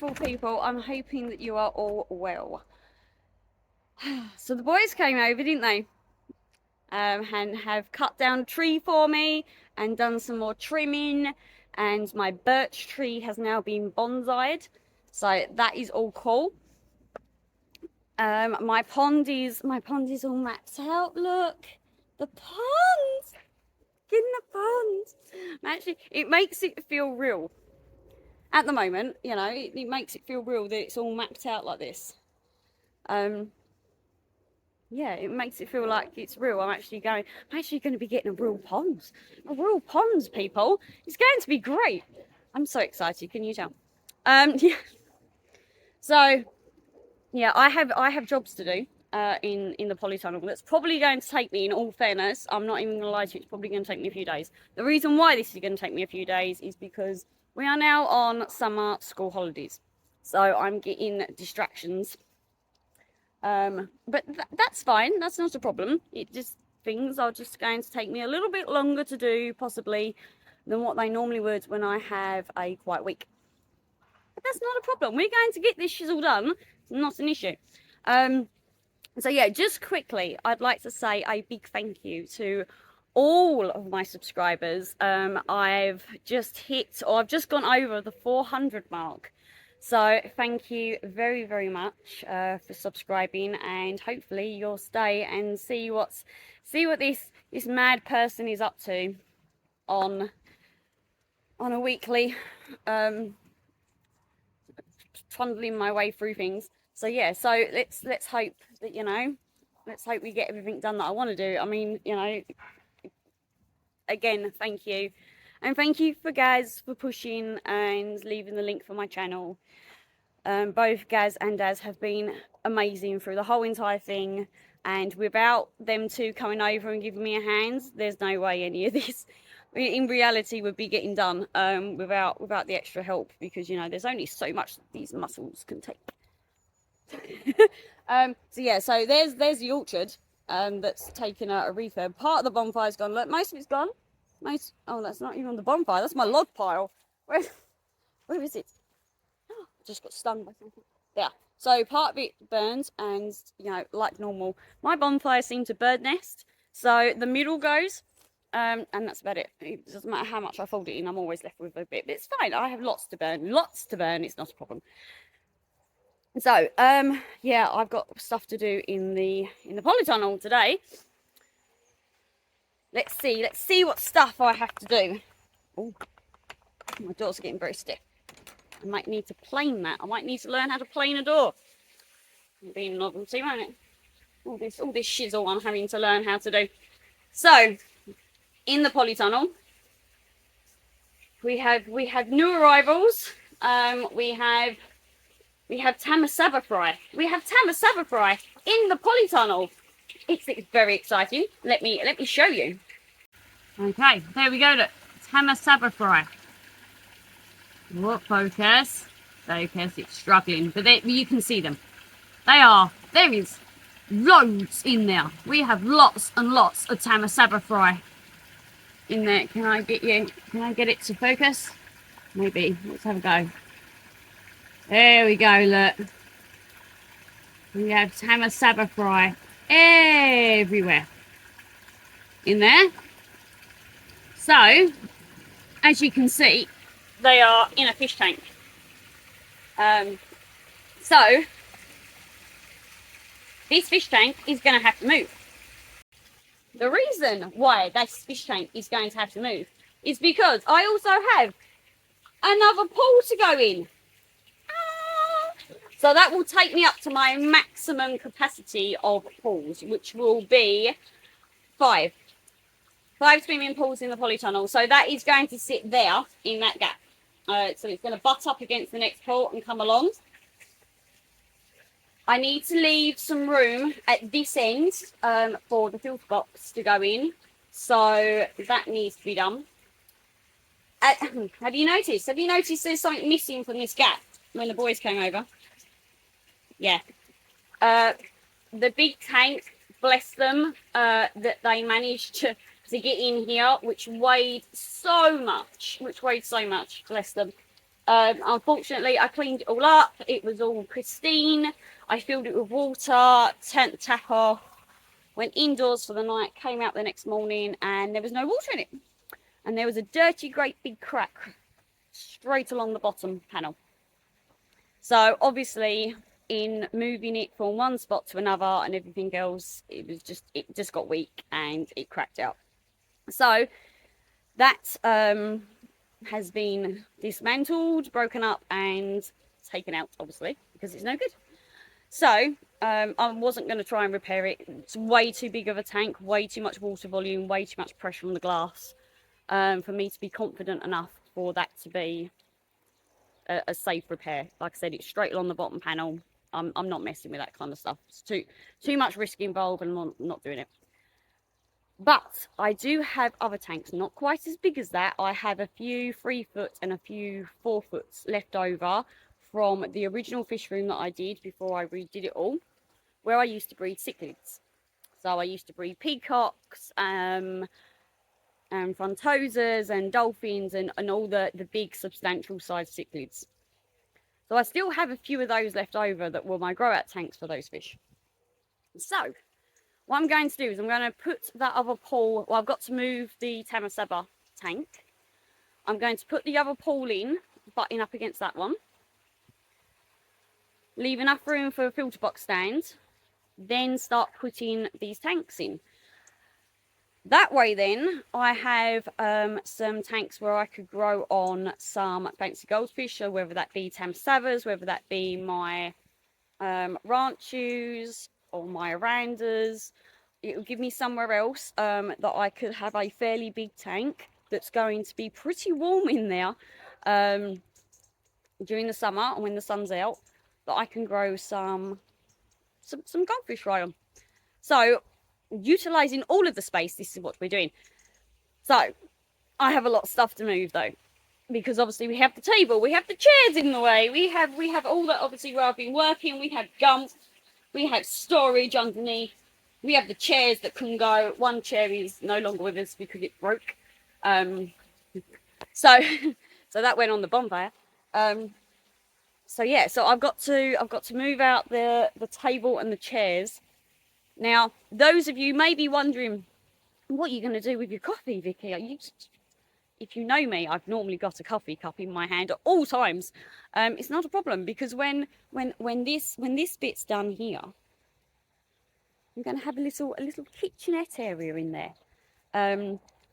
beautiful people. I'm hoping that you are all well. So the boys came over, didn't they? And have cut down a tree for me and done some more trimming, and my birch tree has now been bonsai'd, so that is all cool. My pond is all mapped out. Look, the pond, in the pond. Actually, it makes it feel real. At the moment, you know, it makes it feel real that it's all mapped out like this. Yeah, it makes it feel like it's real. I'm actually going to be getting a real pond. A real pond, people. It's going to be great. I'm so excited, can you tell? Yeah. So, yeah, I have jobs to do in the Polytunnel. That's probably going to take me, in all fairness, I'm not even going to lie to you, it's probably going to take me a few days. The reason why this is going to take me a few days is because we are now on summer school holidays. So I'm getting distractions. But that's fine. That's not a problem. Things are just going to take me a little bit longer to do, possibly, than what they normally would when I have a quiet week. But that's not a problem. We're going to get this shizzle done. It's not an issue. So yeah, just quickly, I'd like to say a big thank you to all of my subscribers. I've just gone over the 400 mark. So thank you very, very much for subscribing, and hopefully you'll stay and see what this mad person is up to on a weekly, trundling my way through things. So yeah, so let's hope that, you know, let's hope we get everything done that I want to do. I mean, you know, again, thank you. And thank you for Gaz for pushing and leaving the link for my channel. Both Gaz and Daz have been amazing through the whole entire thing, and without them two coming over and giving me a hand, there's no way any of this in reality would be getting done without the extra help, because, you know, there's only so much that these muscles can take. So yeah, so there's the orchard that's taken a refurb. Part of the bonfire's gone. Look, most of it's gone. Oh, that's not even the bonfire, that's my log pile. Where is it? Just got stung by something. There. So part of it burns, and, you know, like normal, my bonfire seemed to bird nest, so the middle goes, and that's about it. It doesn't matter how much I fold it in, I'm always left with a bit, but it's fine. I have lots to burn, it's not a problem. So yeah, I've got stuff to do in the Polytunnel today. Let's see what stuff I have to do. Oh, my doors are getting very stiff. I might need to plane that. I might need to learn how to plane a door. It'll be a novelty, won't it? All this shizzle I'm having to learn how to do. So, in the Polytunnel, we have new arrivals. We have Tamasaba fry. We have Tamasaba fry in the Polytunnel. It's very exciting. Let me show you. Okay, there we go. Look, Tamasaba fry. What, focus, it's struggling, but you can see them. There is loads in there. We have lots and lots of Tamasaba fry in there. Can I get it to focus? Maybe. Let's have a go. There we go, look. We have Tamasaba fry everywhere in there. So, as you can see, they are in a fish tank. So this fish tank is going to have to move. The reason why this fish tank is going to have to move is because I also have another pool to go in. So that will take me up to my maximum capacity of pools, which will be 5 swimming pools in the Polytunnel. So that is going to sit there in that gap. So it's going to butt up against the next pool and come along. I need to leave some room at this end for the filter box to go in. So that needs to be done. Have you noticed there's something missing from this gap when the boys came over? Yeah. The big tank, bless them, that they managed to get in here, which weighed so much, bless them. Unfortunately, I cleaned it all up. It was all pristine. I filled it with water, turned the tap off, went indoors for the night, came out the next morning, and there was no water in it. And there was a dirty, great big crack straight along the bottom panel. So obviously, in moving it from one spot to another and everything else, it just got weak and it cracked out. So that has been dismantled, broken up, and taken out, obviously, because it's no good. So I wasn't going to try and repair it. It's way too big of a tank, way too much water volume, way too much pressure on the glass for me to be confident enough for that to be a safe repair. Like I said, it's straight along the bottom panel. I'm not messing with that kind of stuff. It's too much risk involved, and I'm not doing it. But I do have other tanks, not quite as big as that. I have a few 3-foot and a few 4-foots left over from the original fish room that I did before I redid it all, where I used to breed cichlids. So I used to breed peacocks, and frontosas and dolphins and all the big substantial sized cichlids. So I still have a few of those left over that were my grow out tanks for those fish. So what I'm going to do is I'm going to put that other pool, well, I've got to move the Tamasaba tank. I'm going to put the other pool in, butting up against that one. Leave enough room for a filter box stand. Then start putting these tanks in. That way then, I have some tanks where I could grow on some fancy goldfish, so whether that be Tamasabas, whether that be my ranchus or my arandas. It will give me somewhere else that I could have a fairly big tank that's going to be pretty warm in there during the summer and when the sun's out, that I can grow some goldfish right on. So utilizing all of the space, this is what we're doing. So I have a lot of stuff to move though, because obviously we have the table, we have the chairs in the way, we have all that, obviously where I've been working, we have gump, we have storage underneath, we have the chairs that can go. One chair is no longer with us because it broke, so that went on the bonfire. So yeah, so I've got to move out the table and the chairs. Now, those of you may be wondering, what are you going to do with your coffee, Vicky? If you know me, I've normally got a coffee cup in my hand at all times. It's not a problem, because when this bit's done here, I'm going to have a little kitchenette area in there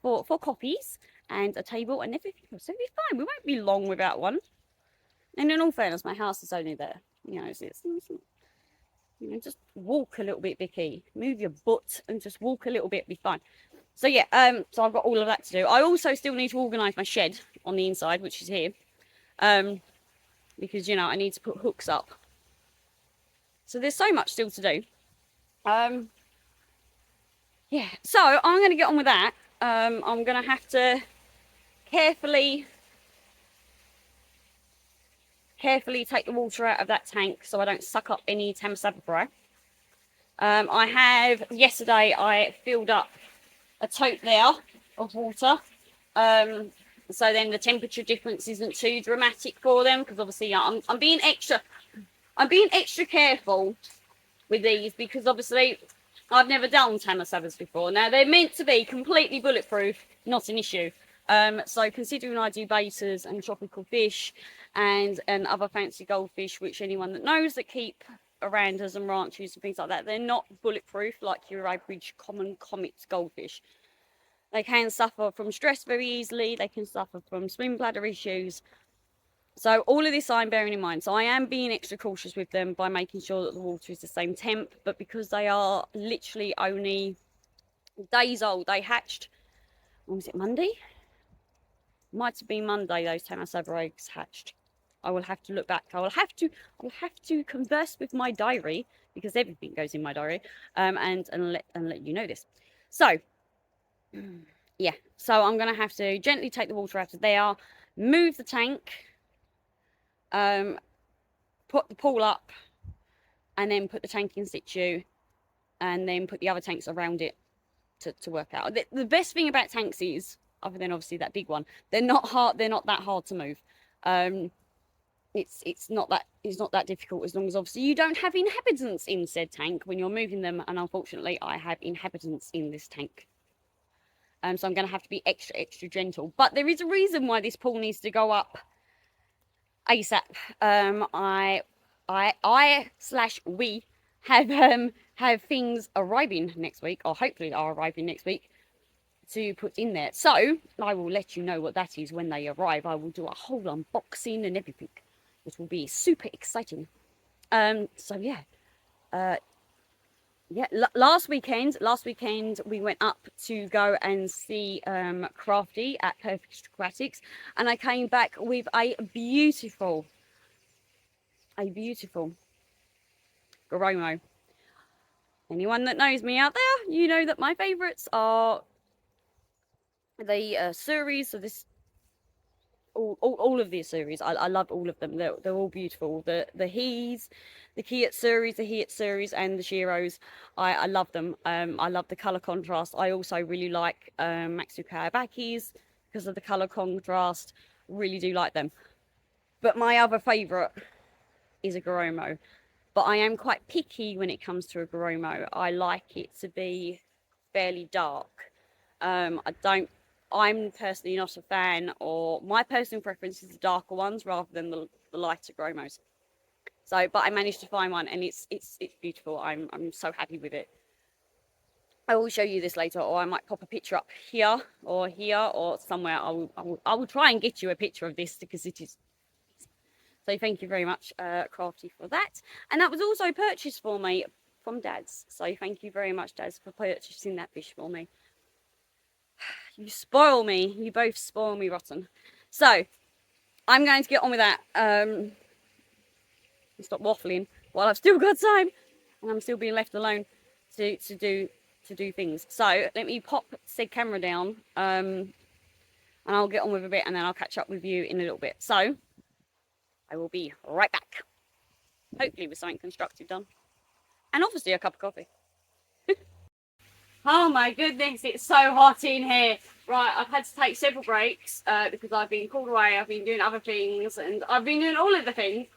for coffees and a table and everything else. So it'll be fine. We won't be long without one. And in all fairness, my house is only there. You know, it's you know, just walk a little bit, Vicky. Move your butt and just walk a little bit, be fine. So yeah, so I've got all of that to do. I also still need to organise my shed on the inside, which is here, because, you know, I need to put hooks up. So there's so much still to do. Yeah, so I'm going to get on with that. I'm going to have to carefully take the water out of that tank so I don't suck up any Tamasaba fry. Yesterday I filled up a tote there of water, so then the temperature difference isn't too dramatic for them, because obviously I'm being extra careful with these, because obviously I've never done Tamasabas before. Now they're meant to be completely bulletproof, not an issue. So considering I do betas and tropical fish and other fancy goldfish, which anyone that knows that keep arandas and ranchus and things like that, they're not bulletproof like your average common comet goldfish. They can suffer from stress very easily. They can suffer from swim bladder issues. So all of this I'm bearing in mind. So I am being extra cautious with them by making sure that the water is the same temp. But because they are literally only days old, they hatched, when was it, Monday? Might have been Monday those Tamasaba eggs hatched. I will have to look back. I will have to converse with my diary, because everything goes in my diary, and let you know this. So yeah, so I'm gonna have to gently take the water out of there, move the tank, put the pool up, and then put the tank in situ, and then put the other tanks around it to work out. The best thing about tanks is, other than obviously that big one, they're not that hard to move. it's not that difficult, as long as obviously you don't have inhabitants in said tank when you're moving them. And unfortunately, I have inhabitants in this tank. So I'm going to have to be extra gentle. But there is a reason why this pool needs to go up ASAP. We have things arriving next week, or hopefully are arriving next week, to put in there. So I will let you know what that is when they arrive. I will do a whole unboxing and everything, which will be super exciting. So yeah. Last weekend we went up to go and see Crafty at Perfect Aquatics, and I came back with a beautiful Garomo. Anyone that knows me out there, you know that my favourites are the series of this. All of these series, I love all of them. They're all beautiful. The Kiat series, and the Shiros. I love them. I love the color contrast. I also really like Matsukai Bakis because of the color contrast. Really do like them. But my other favorite is a Garomo. But I am quite picky when it comes to a Garomo. I like it to be fairly dark. I'm personally not a fan, or my personal preference is the darker ones rather than the lighter Gromos. So, but I managed to find one, and it's beautiful. I'm so happy with it. I will show you this later, or I might pop a picture up here or somewhere. I will try and get you a picture of this, because it is. So thank you very much, Crafty, for that. And that was also purchased for me from Dad's. So thank you very much, Dad's, for purchasing that fish for me. You spoil me. You both spoil me rotten. So, I'm going to get on with that. Stop waffling while I've still got time, and I'm still being left alone to do things. So, let me pop said camera down, and I'll get on with a bit, and then I'll catch up with you in a little bit. So, I will be right back. Hopefully with something constructive done. And obviously a cup of coffee. Oh my goodness, it's so hot in here. Right, I've had to take several breaks because I've been called away, I've been doing other things, and I've been doing all of the things.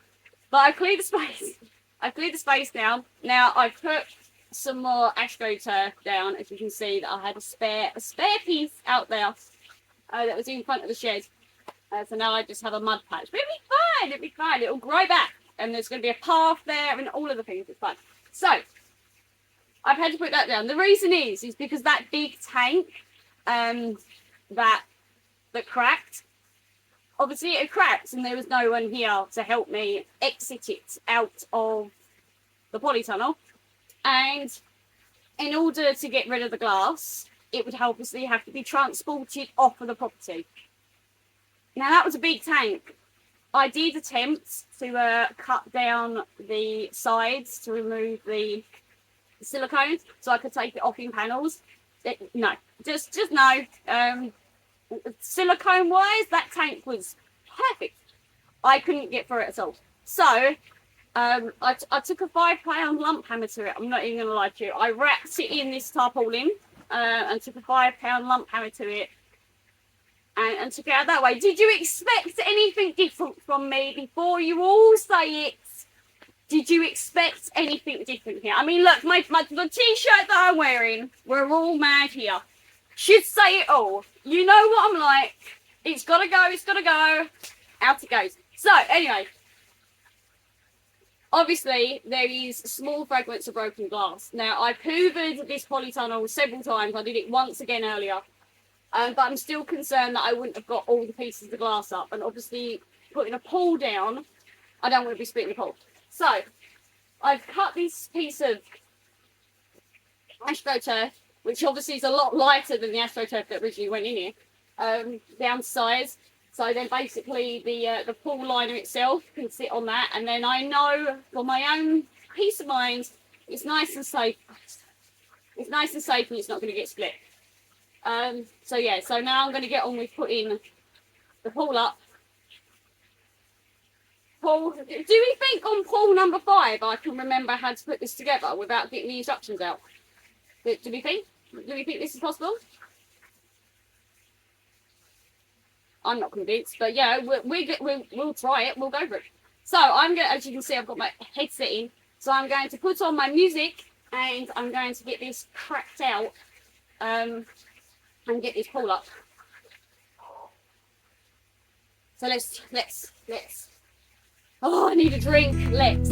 But I've cleared the space. I've cleared the space now. Now I've put some more AstroTurf down, as you can see, that I had a spare piece out there that was in front of the shed. So now I just have a mud patch. But it'll be fine. It'll grow back, and there's going to be a path there and all of the things. It's fine. So I've had to put that down. The reason is because that big tank that cracked, obviously it cracked, and there was no one here to help me exit it out of the polytunnel. And in order to get rid of the glass, it would obviously have to be transported off of the property. Now that was a big tank. I did attempt to cut down the sides to remove the silicone so I could take it off in panels. No, just no. Silicone wise, that tank was perfect. I couldn't get through it at all. So I took a 5-pound lump hammer to it. I'm not even gonna lie to you. I wrapped it in this tarpaulin and took a 5-pound lump hammer to it and took it out that way. Did you expect anything different from me? Before you all say it, did you expect anything different here? I mean, look, the t-shirt that I'm wearing, we're all mad here. Should say it all. You know what I'm like. It's gotta go, it's gotta go. Out it goes. So, anyway. Obviously, there is small fragments of broken glass. Now, I've hoovered this polytunnel several times. I did it once again earlier. But I'm still concerned that I wouldn't have got all the pieces of glass up. And obviously, putting a pool down, I don't want to be splitting the pool. So, I've cut this piece of AstroTurf, which obviously is a lot lighter than the AstroTurf that originally went in here, down to size. So then basically the pool liner itself can sit on that. And then I know for my own peace of mind, it's nice and safe. It's nice and safe and it's not going to get split. So yeah, so now I'm going to get on with putting the pool up. Pool, do we think on pool number 5 I can remember how to put this together without getting the instructions out? Do we think this is possible? I'm not convinced, but yeah, we'll try it. We'll go for it. So I'm going to, as you can see, I've got my headset in. So I'm going to put on my music and I'm going to get this cracked out and get this pool up. So let's, oh, I need a drink. Let's.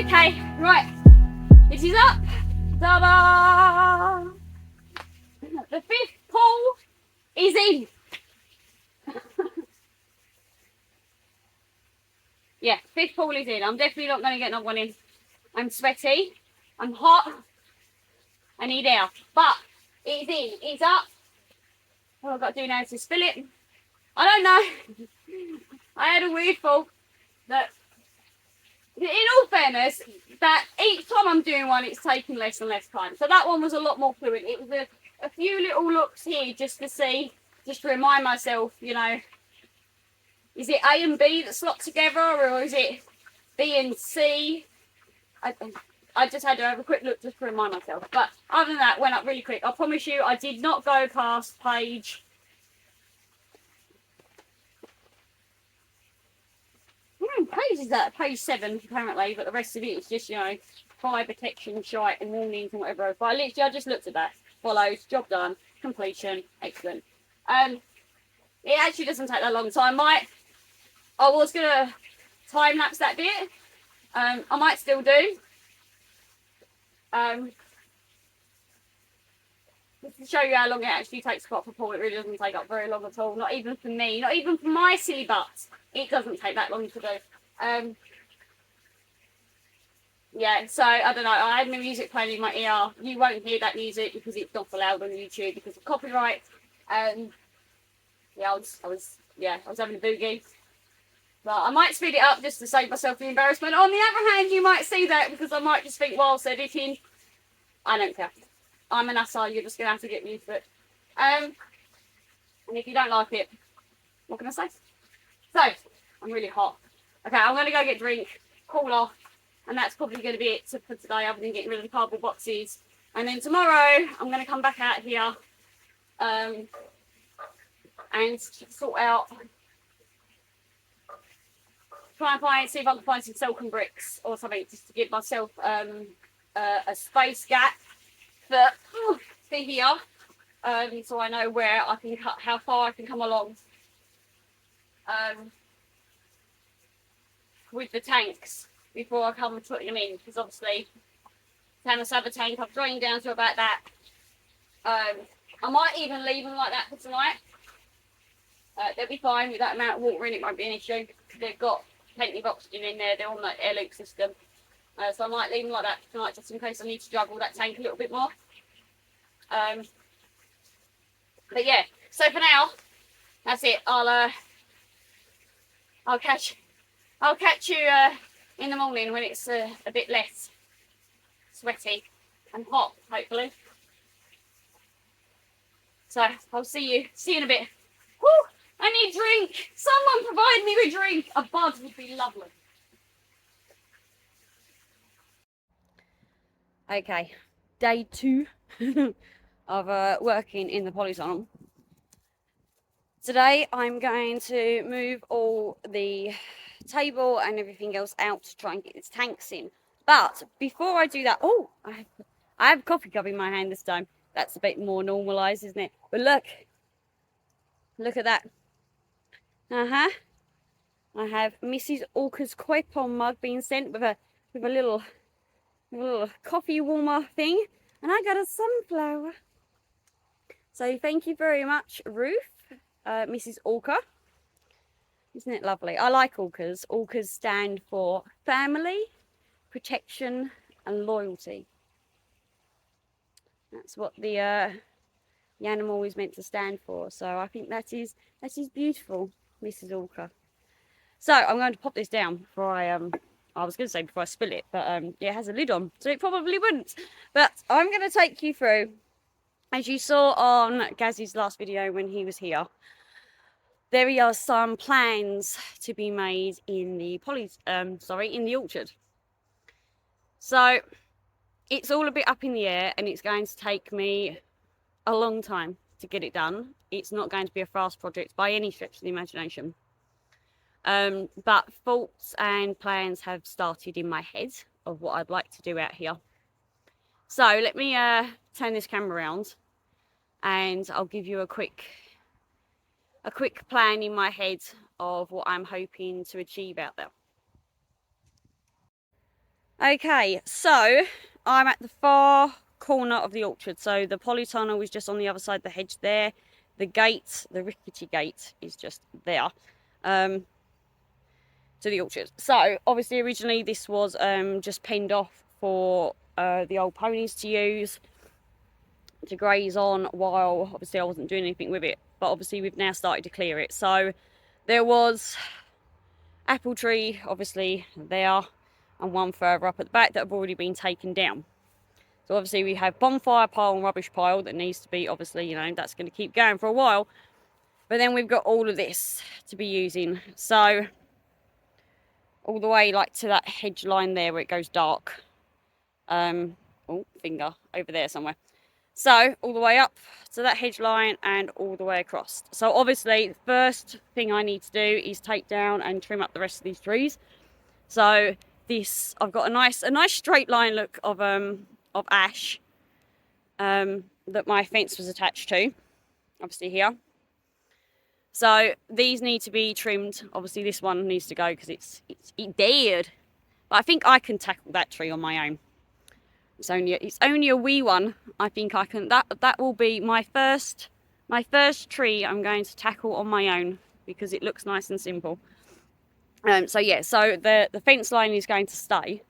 Okay, right, this is up. Ta-da! The 5th pool is in. Yeah, 5th pool is in. I'm definitely not going to get another one in. I'm sweaty, I'm hot, I need air. But it's in, it's up. All I've got to do now is just fill it. I don't know. I had a weird thought that, in all fairness, that each time I'm doing one, it's taking less and less time. So that one was a lot more fluid. It was a few little looks here just to see, just to remind myself, you know, is it A and B that slot together, or is it B and C? I just had to have a quick look just to remind myself. But other than that, went up really quick. I promise you, I did not go past page... page is that? Page 7, apparently. But the rest of it is just, you know, fire protection, shite and warnings and whatever else. But I just looked at that. Follows, job done, completion, excellent. It actually doesn't take that long. So I was going to time lapse that bit. I might still do. Just to show you how long it actually takes to pop a pool, it really doesn't take up very long at all. Not even for me, not even for my silly butt. It doesn't take that long to do. Yeah, so I don't know. I had my music playing in my ear. You won't hear that music because it's not allowed on YouTube because of copyright. Yeah, I was having a boogie. But I might speed it up just to save myself the embarrassment. On the other hand, you might see that because I might just think whilst editing, I don't care. I'm an assar, you're just going to have to get used to it. And if you don't like it, what can I say? So, I'm really hot. Okay, I'm going to go get a drink, cool off, and that's probably going to be it for today, other than getting rid of the cardboard boxes. And then tomorrow, I'm going to come back out here and sort out try and see if I can find some silicon bricks or something just to give myself a space gap for here, so I know where I can cut, how far I can come along with the tanks before I come putting them in, because obviously Tamasaba tank I've drained down to about that. I might even leave them like that for tonight. They'll be fine with that amount of water in, it won't be an issue. They've got plenty of oxygen in there, they're on the air loop system. So I might leave them like that for tonight just in case I need to juggle that tank a little bit more. But yeah, so for now, that's it. I'll catch you in the morning when it's a bit less sweaty and hot, hopefully. So I'll see you in a bit. Woo! I need a drink. Someone provide me with a drink. A bud would be lovely. Okay, day 2 of working in the polytunnel. Today I'm going to move all the table and everything else out to try and get its tanks in. But before I do that, oh, I have a coffee cup in my hand this time. That's a bit more normalised, isn't it? But look at that. I have Mrs. Orca's koi pond mug being sent with a little coffee warmer thing, and I got a sunflower. So thank you very much, Ruth, Mrs. Orca. Isn't it lovely? I like orcas. Orcas stand for family, protection, and loyalty. That's what the animal is meant to stand for. So I think that is beautiful, Mrs. Orca. So I'm going to pop this down before I was going to say before I spill it, but yeah, it has a lid on, so it probably wouldn't. But I'm going to take you through, as you saw on Gazzy's last video when he was here, there are some plans to be made in the in the orchard. So it's all a bit up in the air, and it's going to take me a long time to get it done. It's not going to be a fast project by any stretch of the imagination. But thoughts and plans have started in my head of what I'd like to do out here. So let me turn this camera around and I'll give you a quick plan in my head of what I'm hoping to achieve out there. Okay, so I'm at the far corner of the orchard. So the polytunnel is just on the other side of the hedge there. The gate, the rickety gate, is just there. To the orchard. So obviously originally this was just penned off for the old ponies to use to graze on, while obviously I wasn't doing anything with it. But obviously we've now started to clear it. So there was apple tree obviously there, and one further up at the back that have already been taken down. So obviously we have bonfire pile and rubbish pile that needs to be, obviously, you know, that's going to keep going for a while. But then we've got all of this to be using. So all the way like to that hedge line there where it goes dark. Oh, finger over there somewhere. So all the way up to that hedge line and all the way across. So obviously the first thing I need to do is take down and trim up the rest of these trees. So this, I've got a nice straight line look of ash that my fence was attached to, obviously here. So these need to be trimmed. Obviously this one needs to go because it's dead. But I think I can tackle that tree on my own. It's only a wee one. I think I can. That will be my first tree I'm going to tackle on my own, because it looks nice and simple. So yeah, so the fence line is going to stay,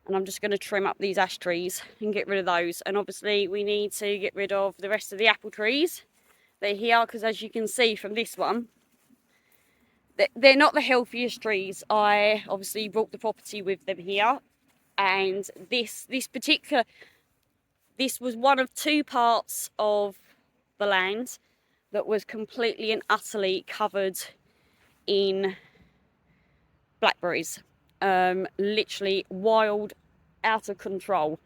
and I'm just going to trim up these ash trees and get rid of those. And obviously we need to get rid of the rest of the apple trees. They're here because, as you can see from this one, they're not the healthiest trees. I obviously bought the property with them here, and this was one of 2 parts of the land that was completely and utterly covered in blackberries. Literally wild, out of control.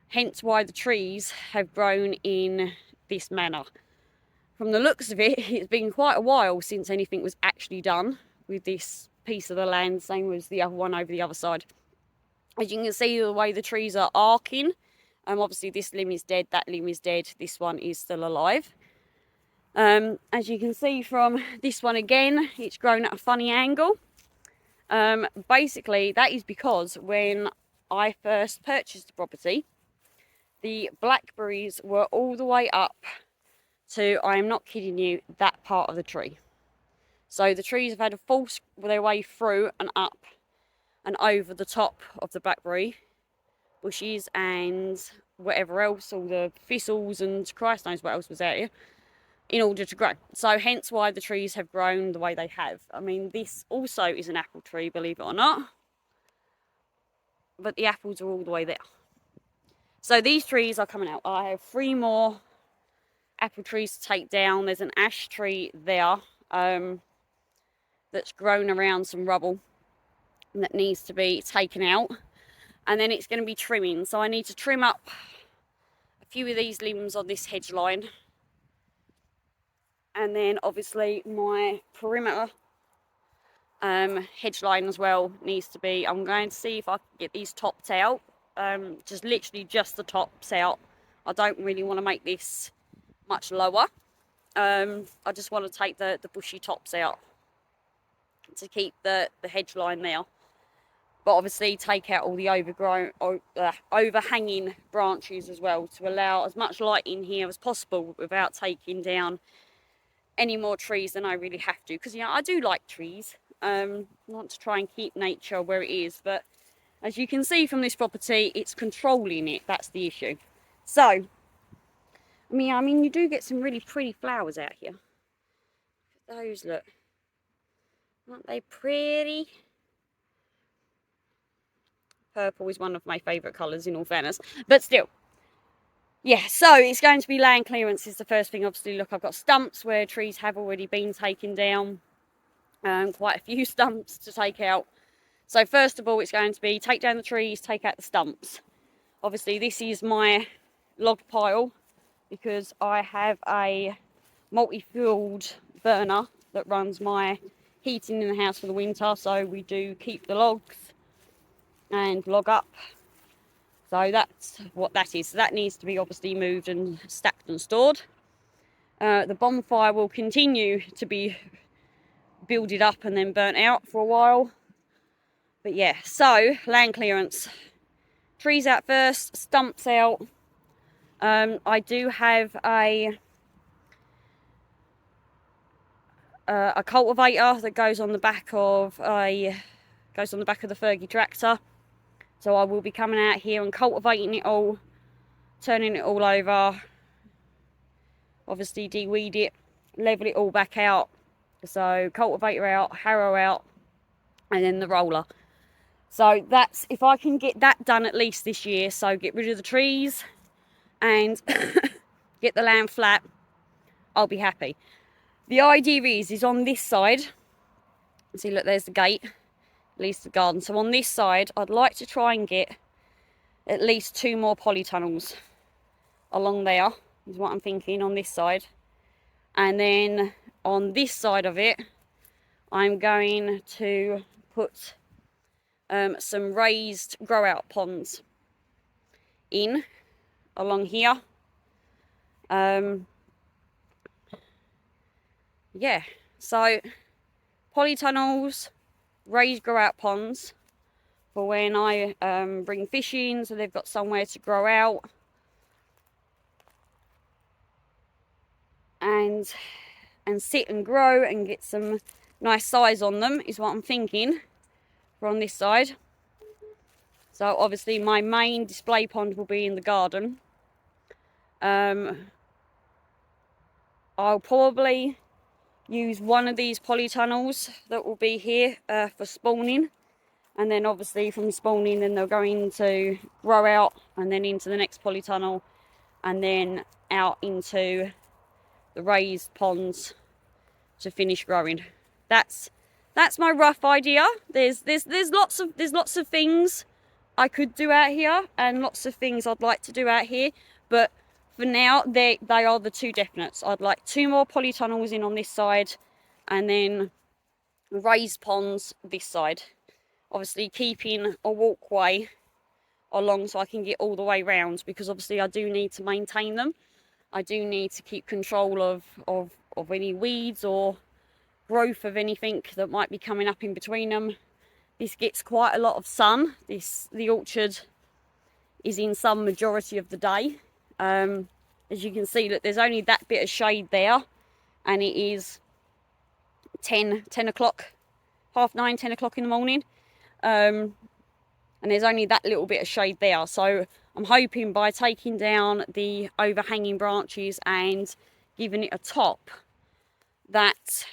Hence why the trees have grown in this manner. From the looks of it, it's been quite a while since anything was actually done with this piece of the land, same as the other one over the other side. As you can see, the way the trees are arcing, obviously this limb is dead, that limb is dead, this one is still alive. As you can see from this one again, it's grown at a funny angle. Basically, that is because when I first purchased the property, the blackberries were all the way up to, I am not kidding you, that part of the tree. So the trees have had to force their way through and up and over the top of the blackberry bushes and whatever else, all the thistles and Christ knows what else was out here, in order to grow. So hence why the trees have grown the way they have. I mean, this also is an apple tree, believe it or not, but the apples are all the way there. So these trees are coming out. I have 3 more apple trees to take down. There's an ash tree there that's grown around some rubble that needs to be taken out, and then it's going to be trimming. So I need to trim up a few of these limbs on this hedge line, and then obviously my perimeter hedge line as well needs to be, I'm going to see if I can get these topped out, just literally just the tops out. I don't really want to make this much lower. I just want to take the bushy tops out to keep the hedge line there, but obviously take out all the overhanging branches as well, to allow as much light in here as possible without taking down any more trees than I really have to, because I do like trees. I want to try and keep nature where it is, but as you can see from this property, it's controlling it. That's the issue. So I mean you do get some really pretty flowers out here. Those, look, aren't they pretty? Purple is one of my favourite colours, in all fairness, but still. Yeah, so it's going to be land clearance is the first thing. Obviously, look, I've got stumps where trees have already been taken down. Quite a few stumps to take out. So first of all, it's going to be take down the trees, take out the stumps. Obviously, this is my log pile because I have a multi-fueled burner that runs my heating in the house for the winter. So we do keep the logs and log up. So that's what that is. So that needs to be obviously moved and stacked and stored. The bonfire will continue to be builded up and then burnt out for a while. But yeah, so land clearance. Trees out first, stumps out. I do have a cultivator that goes on the back of the Fergie tractor. So I will be coming out here and cultivating it all, turning it all over, obviously de-weed it, level it all back out. So cultivator out, harrow out, and then the roller. So that's, if I can get that done at least this year, so get rid of the trees and get the land flat, I'll be happy. The idea is on this side, see, look, there's the gate, leads to the garden. So on this side, I'd like to try and get at least 2 more polytunnels along there, is what I'm thinking, on this side. And then on this side of it, I'm going to put some raised grow out ponds in along here. Yeah, so polytunnels, raised grow out ponds for when I bring fish in, so they've got somewhere to grow out. And sit and grow and get some nice size on them is what I'm thinking for on this side. So obviously my main display pond will be in the garden. I'll probably use one of these polytunnels that will be here for spawning, and then obviously from spawning then they'll go into grow out and then into the next polytunnel and then out into the raised ponds to finish growing. That's my rough idea. There's lots of things I could do out here and lots of things I'd like to do out here, but for now they are the 2 definites. I'd like 2 more polytunnels in on this side, and then raised ponds this side. Obviously keeping a walkway along so I can get all the way round, because obviously I do need to maintain them. I do need to keep control of any weeds or growth of anything that might be coming up in between them. This gets quite a lot of sun. The orchard is in sun majority of the day. As you can see, look, there's only that bit of shade there, and it is 10 o'clock, 9:30, 10 o'clock in the morning. And there's only that little bit of shade there. So I'm hoping by taking down the overhanging branches and giving it a top, that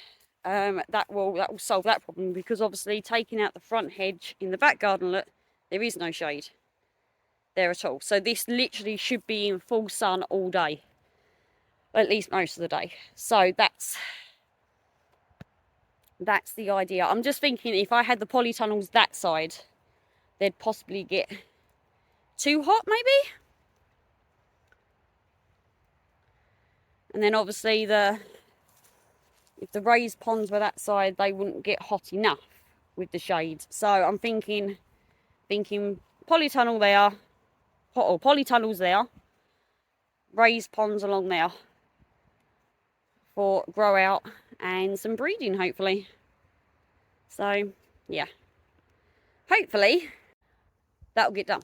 that will solve that problem, because obviously taking out the front hedge in the back garden, look, there is no shade there at all. So this literally should be in full sun all day, at least most of the day. So that's the idea. I'm just thinking, if I had the polytunnels that side, they'd possibly get too hot maybe. And then obviously if the raised ponds were that side, they wouldn't get hot enough with the shade. So I'm thinking polytunnel there, or polytunnels there, raised ponds along there for grow out and some breeding, hopefully. So yeah, hopefully that'll get done.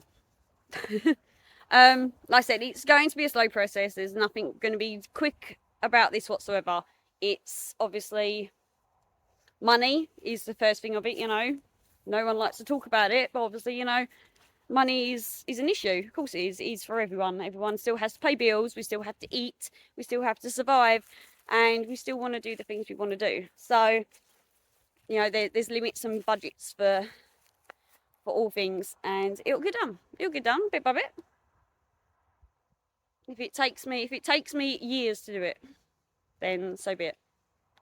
Like I said, it's going to be a slow process. There's nothing going to be quick about this whatsoever. It's obviously, money is the first thing of it, you know. No one likes to talk about it, but obviously, you know, money is an issue. Of course it is. It is for everyone. Everyone still has to pay bills. We still have to eat. We still have to survive. And we still want to do the things we want to do. So, you know, there's limits and budgets for all things. And it'll get done. It'll get done bit by bit. If it takes me years to do it, then so be it.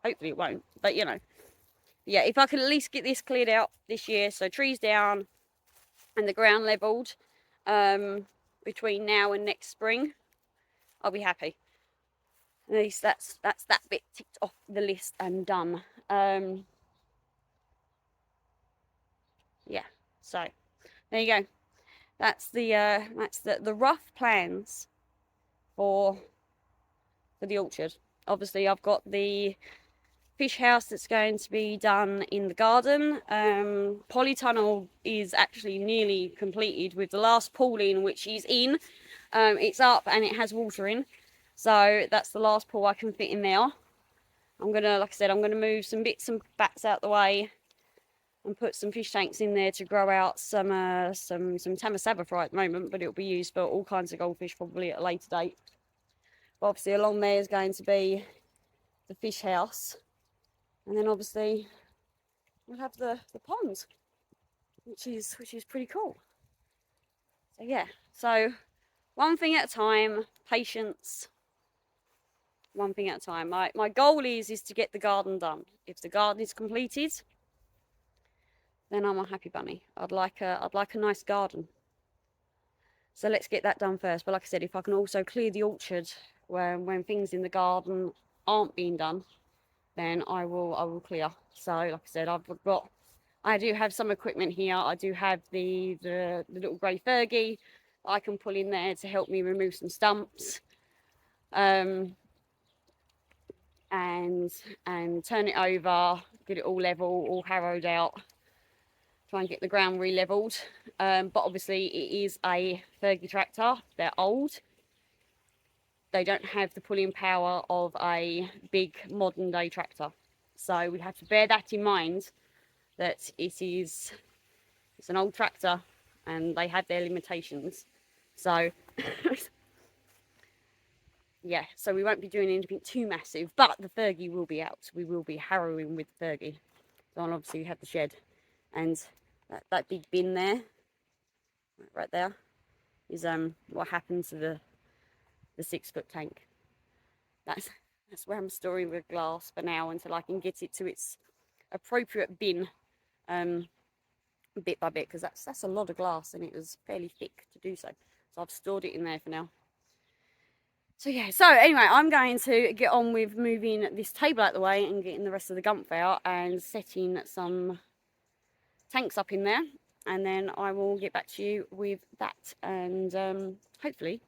Hopefully it won't. But, you know, yeah, if I could at least get this cleared out this year, so trees down and the ground levelled, between now and next spring, I'll be happy. At least that's that bit ticked off the list and done. Yeah, so there you go. That's the rough plans for the orchard. Obviously, I've got the fish house that's going to be done in the garden. Polytunnel is actually nearly completed, with the last pool in, which is in. It's up and it has water in, so that's the last pool I can fit in there. I'm gonna, like I said, I'm gonna move some bits and bats out the way and put some fish tanks in there to grow out some tamasaba fry at the moment, but it'll be used for all kinds of goldfish probably at a later date. But obviously along there is going to be the fish house, and then obviously we'll have the ponds, which is pretty cool. So yeah, so one thing at a time, patience, one thing at a time. My goal is to get the garden done. If the garden is completed, then I'm a happy bunny. I'd like a nice garden. So let's get that done first. But like I said, if I can also clear the orchard when things in the garden aren't being done, then I will clear. So like I said, I do have some equipment here. I do have the little grey Fergie I can pull in there to help me remove some stumps, and turn it over, get it all level, all harrowed out, try and get the ground re-leveled. But obviously it is a Fergie tractor. They're old. They don't have the pulling power of a big modern day tractor. So we have to bear that in mind, that it's an old tractor and they have their limitations. So yeah, so we won't be doing anything too massive, but the Fergie will be out. We will be harrowing with the Fergie. So obviously we have the shed, and that big bin there, right there, is what happens to the 6-foot tank. That's where I'm storing the glass for now, until I can get it to its appropriate bin, bit by bit, because that's a lot of glass and it was fairly thick to do so. So I've stored it in there for now So yeah, so anyway, I'm going to get on with moving this table out the way and getting the rest of the gump out and setting some tanks up in there, and then I will get back to you with that, and hopefully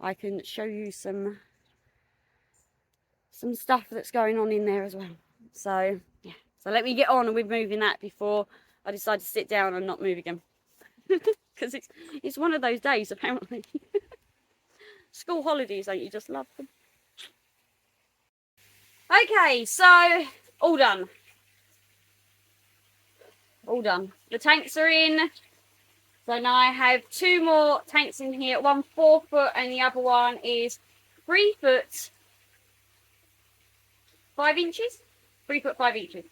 I can show you some stuff that's going on in there as well. So yeah, so let me get on with moving that before I decide to sit down and not move again. Because it's one of those days apparently. School holidays, don't you just love them? Okay, so all done. All done. The tanks are in. So now I have 2 more tanks in here. One 4 foot and the other one is 3 foot 5 inches. 3 foot 5 inches.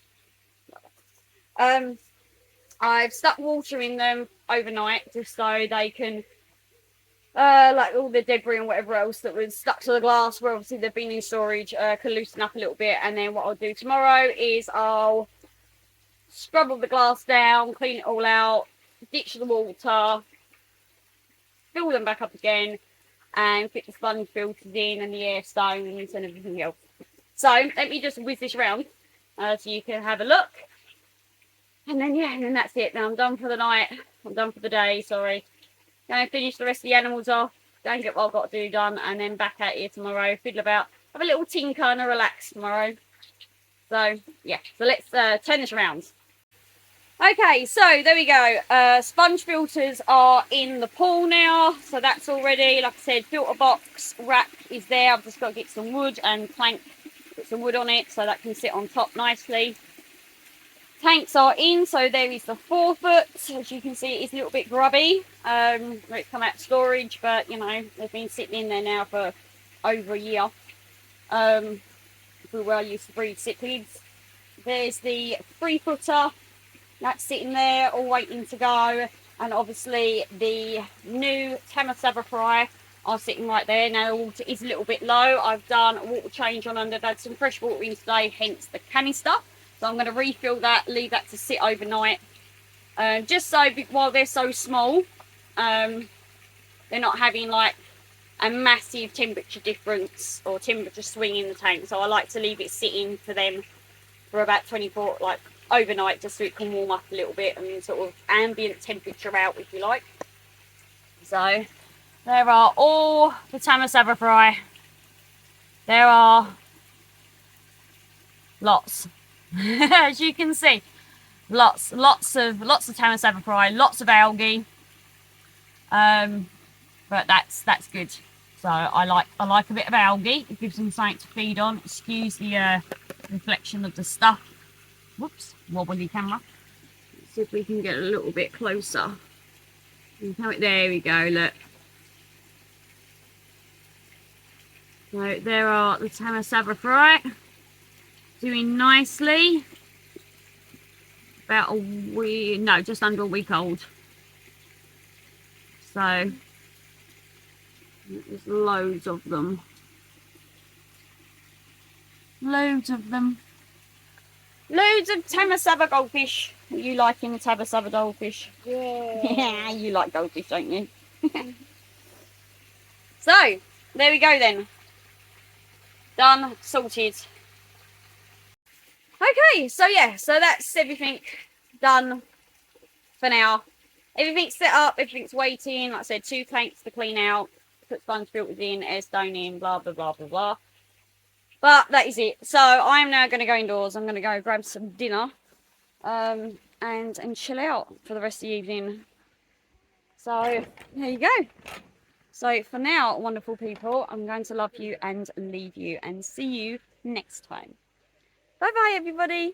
I've stuck water in them overnight just so they can, like all the debris and whatever else that was stuck to the glass, where obviously they've been in storage, can loosen up a little bit. And then what I'll do tomorrow is I'll scrub all the glass down, clean it all out, ditch the water, fill them back up again, and fit the sponge filters in and the air stones and everything else. So let me just whiz this around so you can have a look. And then yeah, and then that's it. Now I'm done for the night. I'm done for the day, sorry. Gonna finish the rest of the animals off, go and get what I've got to do done, and then back out here tomorrow, fiddle about, have a little tinker and a relax tomorrow. So yeah, so let's turn this around. Okay, so there we go. Sponge filters are in the pool now, so that's all ready. Like I said, filter box rack is there. I've just got to get some wood and plank, put some wood on it so that can sit on top nicely. Tanks are in, so there is the 4 foot. As you can see, it's a little bit grubby. It's come out of storage, but you know, they've been sitting in there now for over a year. For where I used to breed cichlids. There's the 3 footer. That's sitting there, all waiting to go. And obviously the new Tamasaba fry are sitting right there. Now the water is a little bit low. I've done a water change on under. I've had some fresh water in today, hence the canister. So I'm going to refill that, leave that to sit overnight. Just so while they're so small, they're not having like a massive temperature difference or temperature swing in the tank. So I like to leave it sitting for them for about 24, like overnight, just so it can warm up a little bit and sort of ambient temperature out, if you like. So there are all the Tamasaba fry. There are lots. As you can see, lots of Tamasaba fry, lots of algae. But that's good. So I like a bit of algae. It gives them something to feed on. Excuse the reflection of the stuff. Whoops, wobbly camera. Let's see if we can get a little bit closer. There we go, look. So there are the Tamasaba fry. Doing nicely. About a week, no, just under a week old. So there's loads of them. Loads of them. Loads of Tamasaba goldfish. Are you liking the Tamasaba goldfish? Yeah. Yeah, you like goldfish, don't you? So, there we go then. Done, sorted. Okay, so yeah, so that's everything done for now. Everything's set up, everything's waiting. Like I said, 2 tanks to clean out, put sponge filters in, air stone in, blah, blah, blah, blah, blah. But that is it. So I am now going to go indoors. I'm going to go grab some dinner and chill out for the rest of the evening. So there you go. So for now, wonderful people, I'm going to love you and leave you and see you next time. Bye bye, everybody.